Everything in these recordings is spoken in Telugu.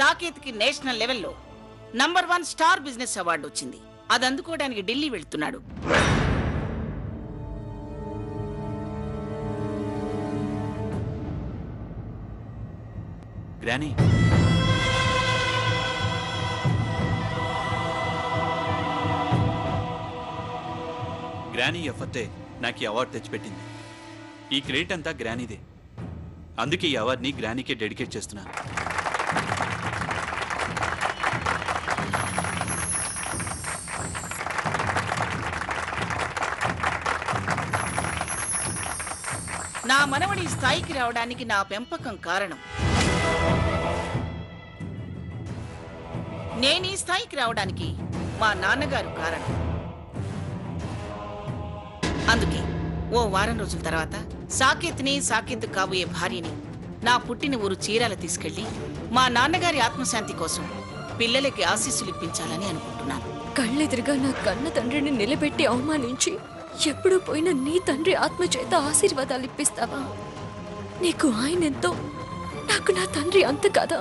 సాకేత్కి నేషనల్ లెవెల్లో నంబర్ 1 స్టార్ బిజినెస్ అవార్డు వచ్చింది. అది అందుకోవడానికి ఢిల్లీ వెళ్తున్నాడు. గ్రానీ, గ్రానీ ఎఫర్టే నాకు ఈ అవార్డు తెచ్చిపెట్టింది. ఈ క్రెడిట్ అంతా గ్రానీదే. అందుకే ఈ అవార్డుని గ్రానీకే డెడికేట్ చేస్తున్నాను. నా మనవడి స్థాయికి రావడానికి నా పెంపకం కారణం. నేను ఈ స్థాయికి రావడానికి మా నాన్నగారు కారణం. అందుకే ఓ వారం రోజుల తర్వాత సాకేత్ని, సాకేత్ కాబోయే భార్యని నా పుట్టిన ఊరు చీరాల తీసుకెళ్లి మా నాన్నగారి ఆత్మశాంతి కోసం పిల్లలకి ఆశీస్సులు ఇప్పించాలని అనుకుంటున్నాను. కళ్ళెదురుగా నా కన్న తండ్రిని నిలబెట్టి అవమానించి ఎప్పుడు పోయిన నీ తండ్రి ఆత్మచేత ఆశీర్వాదాలు ఇప్పిస్తావా? నీకు ఆయనెంతో, నాకు నా తండ్రి అంత కదా.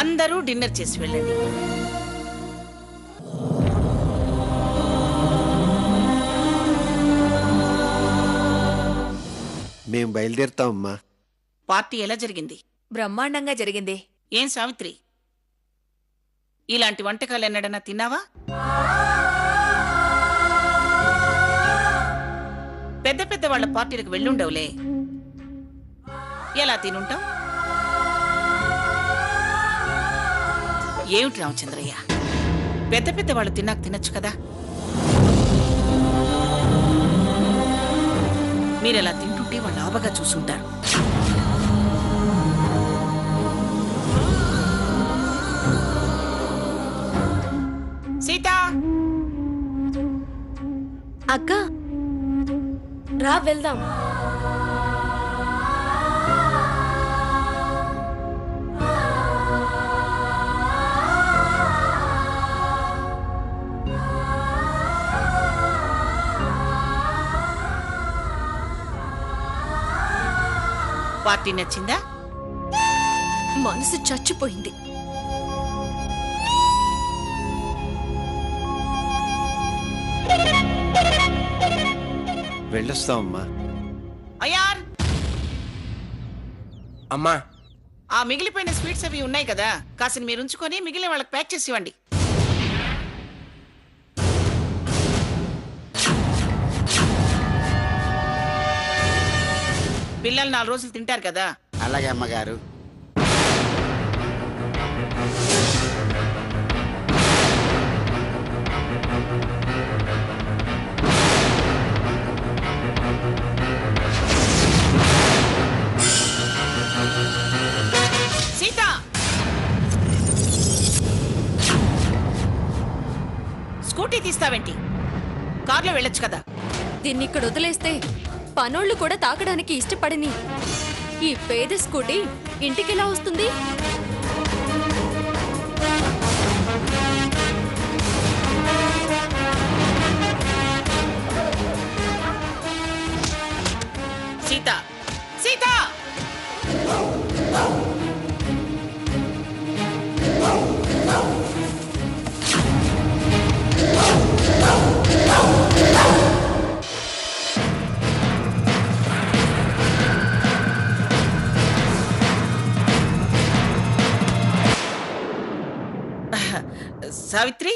అందరూ డిన్నర్ చేసి వెళ్ళండి. మేము బయలుదేరుతామమ్మా. పార్టీ ఎలా జరిగింది? బ్రహ్మాండంగా జరిగింది. ఏం సావిత్రి, ఇలాంటి వంటకాలు ఎన్నడన్నా తిన్నావా? పెద్ద పెద్ద వాళ్ళ పార్టీలకు వెళ్ళుండవులే. ఎలా తినుంటాం? ఏమిటి రామచంద్రయ్య, పెద్ద పెద్ద వాళ్ళు తిన్నాక తినొచ్చు కదా. మీరెలా తింటుంటే వాళ్ళు ఆబగా చూసుంటారు. సీత, అక్క రా వెళ్దాం. పార్టీ నచ్చిందా? మనసు చచ్చిపోయింది. వెళ్ళొస్తామమ్మా. అయ్యార్, అమ్మా, ఆ మిగిలిపోయిన స్వీట్స్ అవి ఉన్నాయి కదా, కాసిన మీరు ఉంచుకొని మిగిలిన వాళ్ళకి ప్యాక్ చేసి ఇవ్వండి. పిల్లలు 4 రోజులు తింటారు కదా. అలాగే అమ్మగారు. సీత, స్కూటీ తీస్తావేంటి? కార్లో వెళ్ళొచ్చు కదా. దీన్ని ఇక్కడ వదిలేస్తే పనోళ్ళు కూడా తాకడానికి ఇష్టపడని ఈ పేద స్కూటీ ఇంటికెలా వస్తుంది? సీత, సీత, సావిత్రి,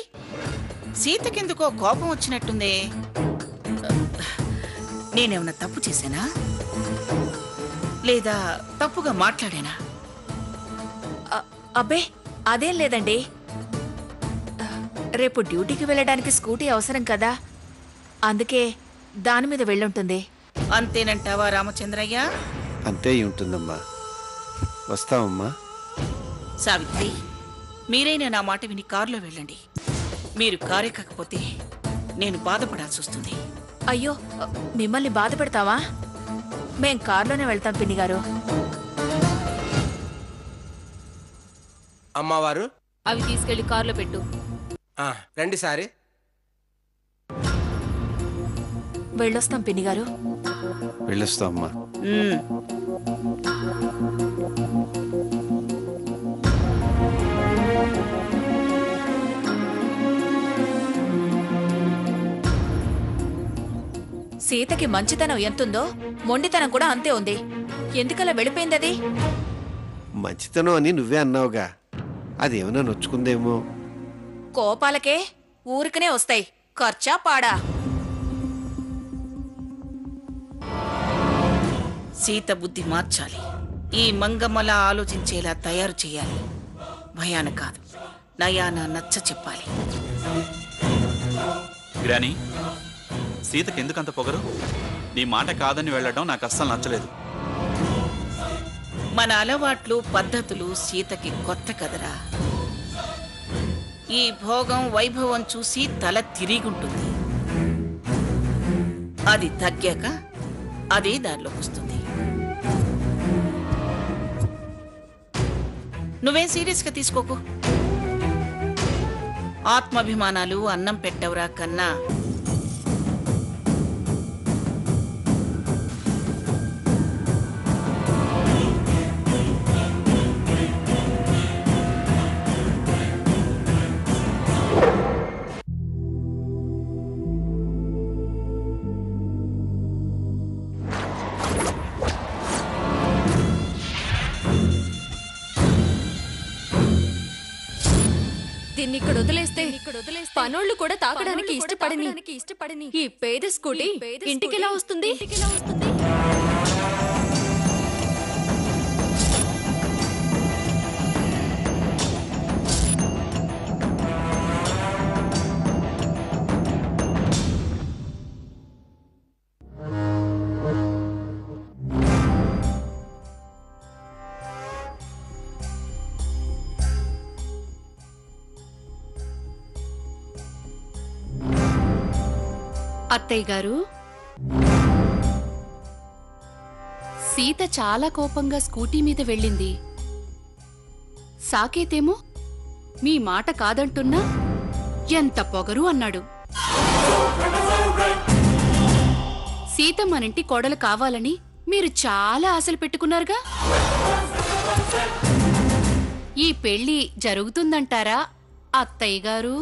సీతకెందుకో కోపం వచ్చినట్టుందే. నేనేమన్నా తప్పు చేశానా, లేదా తప్పుగా మాట్లాడానా? అబ్బే, అదేం లేదండి. రేపు డ్యూటీకి వెళ్ళడానికి స్కూటీ అవసరం కదా, అందుకే దాని మీద వెళ్ళుంటుంది. అంతేనంటావా రామచంద్రయ్య? అంతే ఉంటుందమ్మా. వస్తామమ్మా. సావిత్రి, మీరైనా నా మాట విని కారులో వెళ్ళండి. మీరు కారెక్కకపోతే నేను బాధపడాల్సి వస్తుంది. అయ్యో, మిమ్మల్ని బాధ పెడతావా? మేం కారులోనే వెళ్తాం పిన్ని గారు. అమ్మవారు అవి తీసుకెళ్లి కారులో పెట్టు. రండి సారి. వెళ్ళొస్తాం పిన్ని గారు. వెళ్ళొస్తాం అమ్మా. ఉమ్. సీతకి మంచితనం ఎంతుందో మొండితనం కూడా అంతే ఉంది. ఎందుకలా వెళ్ళిపోయింది అది? మంచితనం అని నువ్వే అన్నావుగా, అదేమన్నా నొచ్చుకుందేమో. కోపాలకే ఊరికనే వస్తాయి, ఖర్చా పాడా? సీత బుద్ధి మార్చాలి. ఈ మంగమ్మలా ఆలోచించేలా తయారు చేయాలి. భయాన కాదు, నయాన నచ్చ చెప్పాలి. గ్రానీ, సీతకి ఎందుకంత పొగరు? నీ మాట కాదని వెళ్ళడం నాకు అస్సలు నచ్చలేదు. మన అలవాట్లు పద్ధతులు సీతకి కొత్త కదరా. ఈ భోగం వైభవం చూసి తల తిరిగుంటుంది. అది తగ్గాక అదే దారిలోకి వస్తుంది. నువ్వేం సీరియస్గా తీసుకోకు. ఆత్మాభిమానాలు అన్నం పెట్టవరా కన్నా దీన్ని ఇక్కడ వదిలేస్తే పనోళ్ళు కూడా తాకడానికి ఇష్టపడని ఈ పేద స్కూటీ ఇంటికెలా వస్తుంది? అత్తయ్య గారు, సీత చాలా కోపంగా స్కూటీ మీద వెళ్ళింది. సాకేతేమో మీ మాట కాదంటున్నా ఎంత పొగరు అన్నాడు. సీత మనింటి కోడలు కావాలని మీరు చాలా ఆశలు పెట్టుకున్నారుగా. ఈ పెళ్లి జరుగుతుందంటారా అత్తయ్య గారు?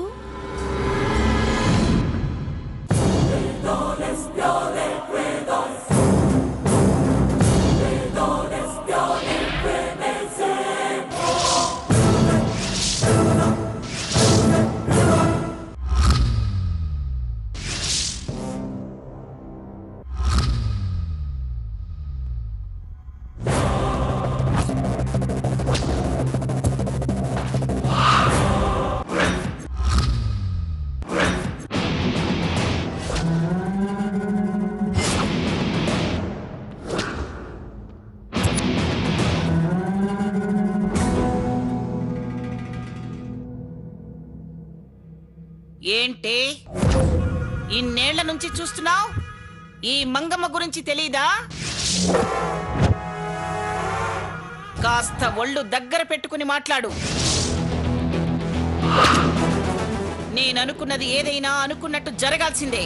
ఏంటే ఇన్నేళ్ల నుంచి చూస్తున్నావు? ఈ మంగమ్మ గురించి తెలీదా? కాస్త ఒళ్ళు దగ్గర పెట్టుకుని మాట్లాడు. నేననుకున్నది ఏదైనా అనుకున్నట్టు జరగాల్సిందే.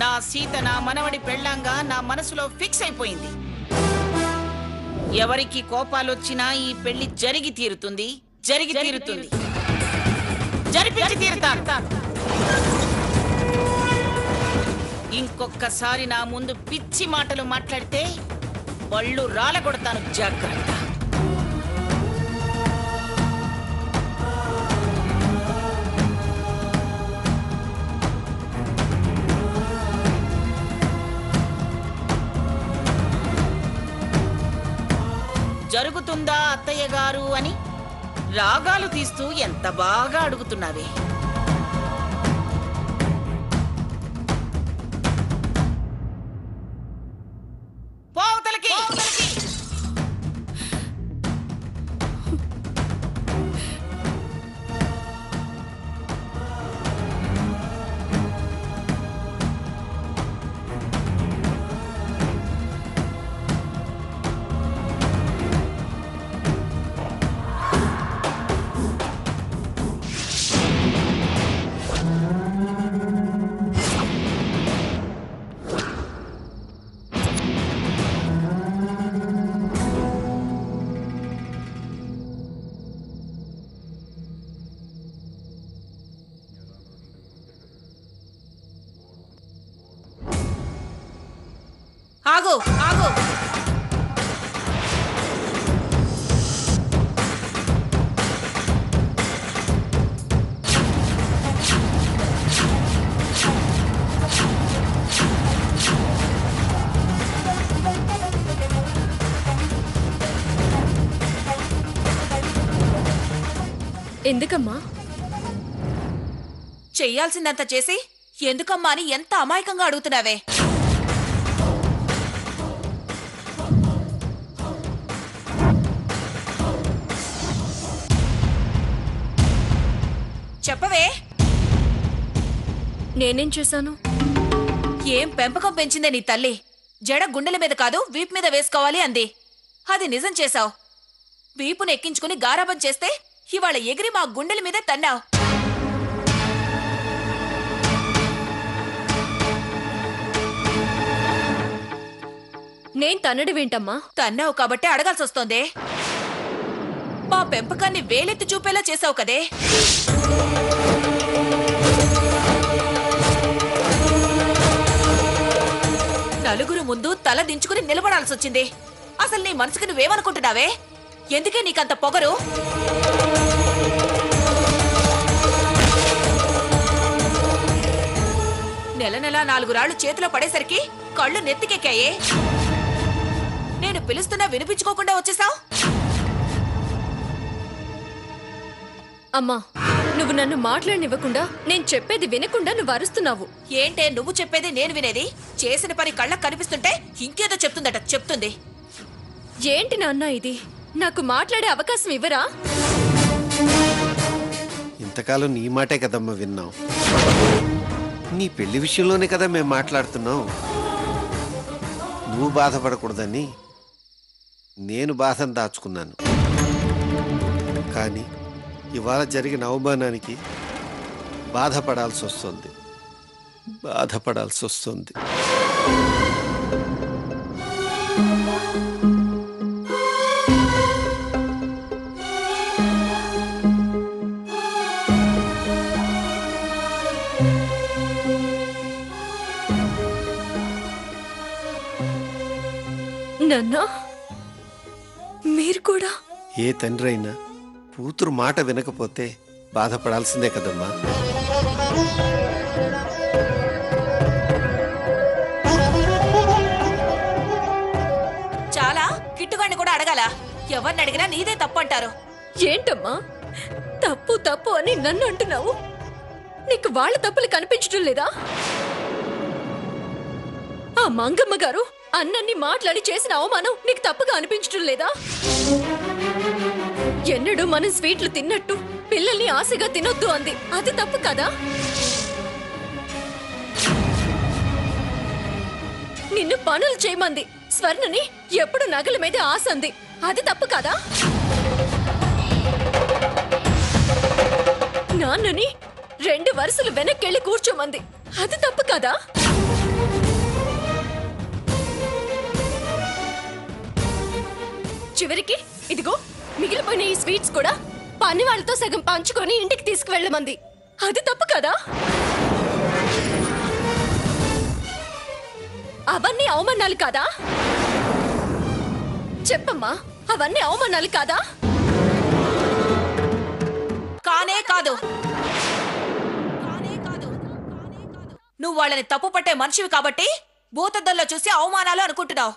నా సీత నా మనవడి పెళ్ళంగా నా మనసులో ఫిక్స్ అయిపోయింది. ఎవరికి కోపాలొచ్చినా ఈ పెళ్లి జరిగి తీరుతుంది, జరిపించి తీరుతాను. ఇంకొక్కసారి నా ముందు పిచ్చి మాటలు మాట్లాడితే పళ్ళు రాలగొడతాను, జాగ్రత్త. జరుగుతుందా అత్తయ్య గారు అని రాగాలు తీస్తూ ఎంత బాగా అడుగుతున్నావే. పోతలకి ఆగు ఆగు. ఎందుకమ్మా? చెయ్యాల్సిందంతా చేసి ఎందుకమ్మా అని ఎంత అమాయకంగా అడుగుతున్నావే. చెప్పవే. నేనేం చేశాను? ఏం పెంపకం పెంచిందే నీ తల్లి? జడ గుండెల మీద కాదు వీపు మీద వేసుకోవాలి అంది. అది నిజం చేశావు. వీపును ఎక్కించుకుని గారాబం చేస్తే ఇవాళ ఎగిరి మా గుండెల మీద తన్నావు. నేను తన్నడమేంటమ్మా? తన్నావు కాబట్టి అడగాల్సి వస్తోంది. మా పెంపకాన్ని వేలెత్తి చూపేలా చేశావు కదే. నలుగురు ముందు తల దించుకుని నిలబడాల్సి వచ్చింది. అసలు నీ మనసుకు నువ్వేమనుకుంటున్నావే? ఎందుకే నీకంత పొగరు? నెల నెల 4 రాళ్లు చేతిలో పడేసరికి కళ్ళు నెత్తికెక్కాయే. నేను పిలుస్తున్నా వినిపించుకోకుండా వచ్చేసావు. అమ్మా, నువ్వు నన్ను మాట్లాడనివ్వకుండా, నేను చెప్పేది వినకుండా నువ్వు అరుస్తున్నావు. ఏంటే నువ్వు చెప్పేది నేను వినేది? చేసిన పని కళ్ళకు కనిపిస్తుంటే ఇంకేదో చెప్తుంది. ఏంటి నాన్న ఇది? నాకు మాట్లాడే అవకాశం ఇవ్వరా? ఇంతకాలం నీ మాటే కదమ్మా విన్నాం. నీ పెళ్లి విషయంలోనే కదా మేము మాట్లాడుతున్నాం. నువ్వు బాధపడకూడదని నేను బాధను దాచుకున్నాను. కానీ ఇవాళ జరిగిన అవమానానికి బాధపడాల్సి వస్తుంది. నాన్న, మీరు కూడా? ఏ తండ్రి అయినా కూతురు మాట వినకపోతే బాధపడాల్సిందే కదమ్మా. చాలా కిట్టుగాడిని కూడా అడగాల? ఎవరిని అడిగినా నీదే తప్పు అంటారు. ఏంటమ్మా తప్పు తప్పు అని నన్ను అంటున్నావు? నీకు వాళ్ళ తప్పులు కనిపించడం లేదా? ఆ మంగమ్మ గారు అన్నన్ని మాట్లాడి చేసిన అవమానం నీకు తప్పుగా అనిపించడం లేదా? ఎన్నడూ మనం స్వీట్లు తిన్నట్టు పిల్లల్ని ఆశగా తినొద్దు అంది. అది తప్పు కదా? నిన్ను పనులు చేయమంది. స్వర్ణని ఎప్పుడు నగల మీద ఆశ అంది. అది తప్పు కదా? నాన్నని 2 వరుసలు వెనక్కెళ్ళి కూర్చోమంది. అది తప్పు కదా? చివరికి ఇదిగో మిగిలిపోయిన ఈ స్వీట్స్ కూడా పని వాళ్ళతో సగం పంచుకొని ఇంటికి తీసుకువెళ్ళమంది. అది తప్పు కదా? అవన్నీ అవమానాలు కాదా? చెప్పమ్మా, అవన్నీ అవమానాలు కాదా? కానే కాదు. నువ్వు వాళ్ళని తప్పు పట్టే మనిషివి కాబట్టి భూతద్దంలో చూసి అవమానాలు అనుకుంటున్నావు.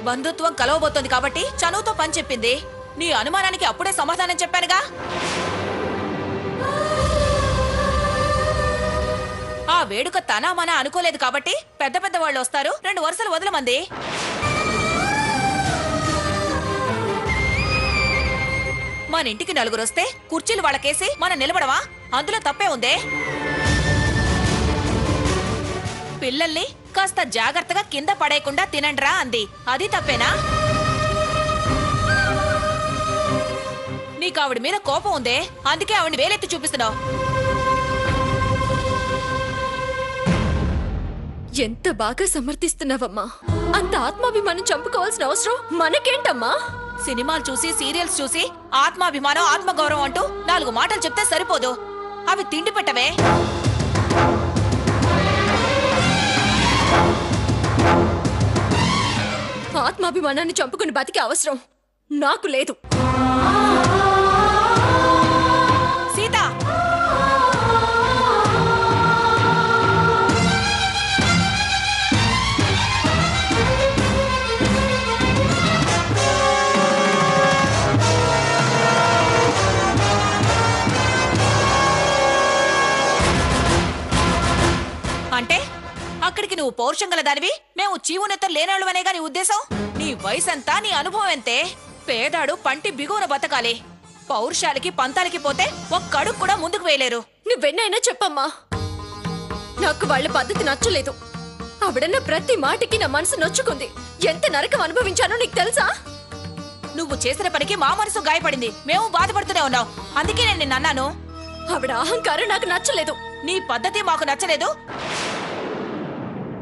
బంధుత్వం కలవబోతోంది కాబట్టి చనువుతో పని చెప్పింది. నీ అనుమానానికి అప్పుడే సమాధానం చెప్పానుగా. ఆ వేడుక తన మన అనుకోలేదు కాబట్టి పెద్ద పెద్ద వాళ్ళు వస్తారు, 2 వరుసలు వదలమంది. మన ఇంటికి 4 వస్తే కుర్చీలు వాళ్ళకేసి మనం నిలబడవా? అందులో తప్పే ఉందే. పిల్లల్ని కాస్త జాగ్రత్తగా కింద పడేయకుండా తినండ్రా అంది. అది తప్పేనా? నీకు ఆవిడ మీద కోపం ఉందే, అందుకే ఆవిడని వేలెత్తి చూపిస్తున్నావు. ఎంత బాగా సమర్థిస్తున్నావమ్మా. అంత ఆత్మాభిమానం చంపుకోవాల్సిన అవసరం మనకేంటమ్మా? సినిమాలు చూసి సీరియల్స్ చూసి ఆత్మాభిమానం ఆత్మగౌరవం అంటూ 4 మాటలు చెప్తే సరిపోదు. అవి తిండి పెట్టవే. ఆత్మాభిమానాన్ని చంపుకుని బతికే అవసరం నాకు లేదు. సీత, అంటే అక్కడికి నువ్వు పౌరుషం గల దానివి, మేము చీవునెత్త లేనాళ్ళవనేగా నీ ఉద్దేశం? నీ వయసంతా, నీ అనుభవం ఎంతే? పేదాడు పంటి బిగువన బతకాలి. పౌరుషాలకి పంతాలకి పోతే ఒక్కడుగు కూడా ముందుకు వేయలేరు. నువ్వెన్నైనా చెప్పమ్మా, నాకు వాళ్ళ పద్ధతి నచ్చలేదు. ఆవిడన్న ప్రతి మాటకి నా మనసు నొచ్చుకుంది. ఎంత నరకం అనుభవించానో నీకు తెలుసా? నువ్వు చేసిన పనికి మా మనసు గాయపడింది, మేము బాధపడుతూనే ఉన్నాం. అందుకే నేను నిన్ను అన్నాను. ఆవిడ అహంకారం నాకు నచ్చలేదు. నీ పద్ధతి మాకు నచ్చలేదు,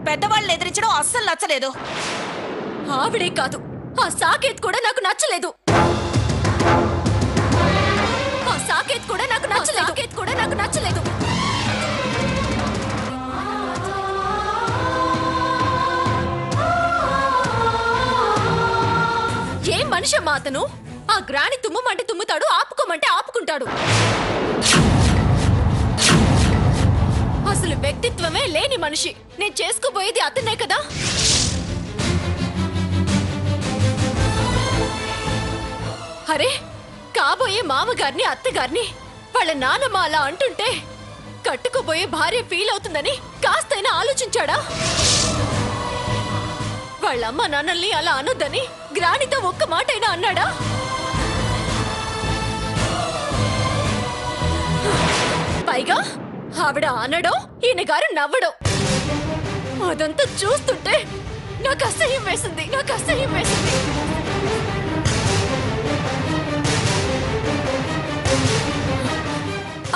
పెద్దవాళ్ళని ఎదిరించడం అస్సలు నచ్చలేదు. ఆవిడే కాదు, ఆ సాకేత్ కూడా నాకు నచ్చలేదు. ఆ సాకేత్ కూడా నాకు నచ్చలేదు. సాకేత్ కూడా నాకు నచ్చలేదు. ఏం మనిషి అమ్మా అతను? ఆ గ్రాని తుమ్మమంటే తుమ్ముతాడు, ఆపుకోమంటే ఆపుకుంటాడు. అసలు వ్యక్తిత్వమే లేని మనిషి. నేను చేసుకోబోయేది అతనే కదా. అరే, కాబోయే మామగారిని, అత్తగారిని వాళ్ళ నాన్నమ్మ అలా అంటుంటే కట్టుకోబోయే భార్య ఫీల్ అవుతుందని కాస్తైనా ఆలోచించాడా? వాళ్ళమ్మ నాన్నల్ని అలా అనొద్దని గ్రానితో ఒక్క మాట అయినా అన్నాడా? పైగా ఆవిడ అనడం, ఈయన గారు నవ్వడం, అదంతా చూస్తుంటే నాకు అసహ్యం వేసింది. నాకు అసహ్యం వేసింది.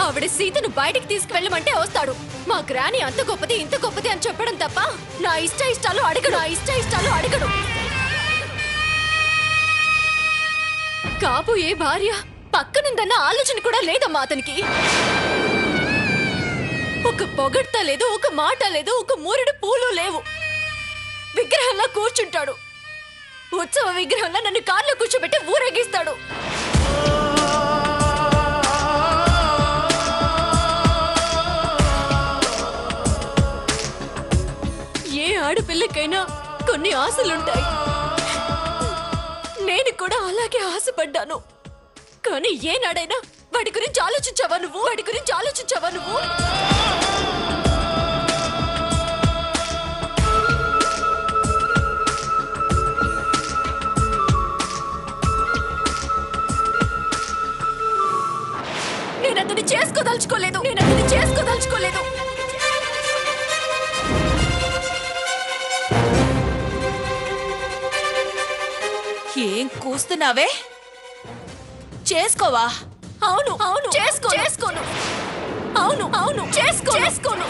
ఆవిడ సీతను బయటికి తీసుకువెళ్ళమంటే వస్తాడు. మా గ్రాని అంత గొప్పది, ఇంత గొప్పది అని చెప్పడం తప్ప నా ఇష్టాలు అడగడు. కాబోయే భార్య పక్కనుందన్న ఆలోచన కూడా లేదమ్మా అతనికి. ఒక పొగడ్త లేదు, ఒక మాట లేదు, ఒక మూరెడు పూలు లేవు. విగ్రహంలా కూర్చుంటాడు. ఉత్సవ విగ్రహంలా నన్ను కార్లో కూర్చోబెట్టి ఊరేగిస్తాడు. ఏ ఆడపిల్లకైనా కొన్ని ఆశలుంటాయి. నేను కూడా అలాగే ఆశపడ్డాను. కానీ ఏనాడైనా వాడి గురించి ఆలోచించావా నువ్వు? నేను అతన్ని చేసుకోదలుచుకోలేదు. ఏం కూస్తున్నావే? చేసుకోవా? అవును, చేసుకోను. చేసుకోను.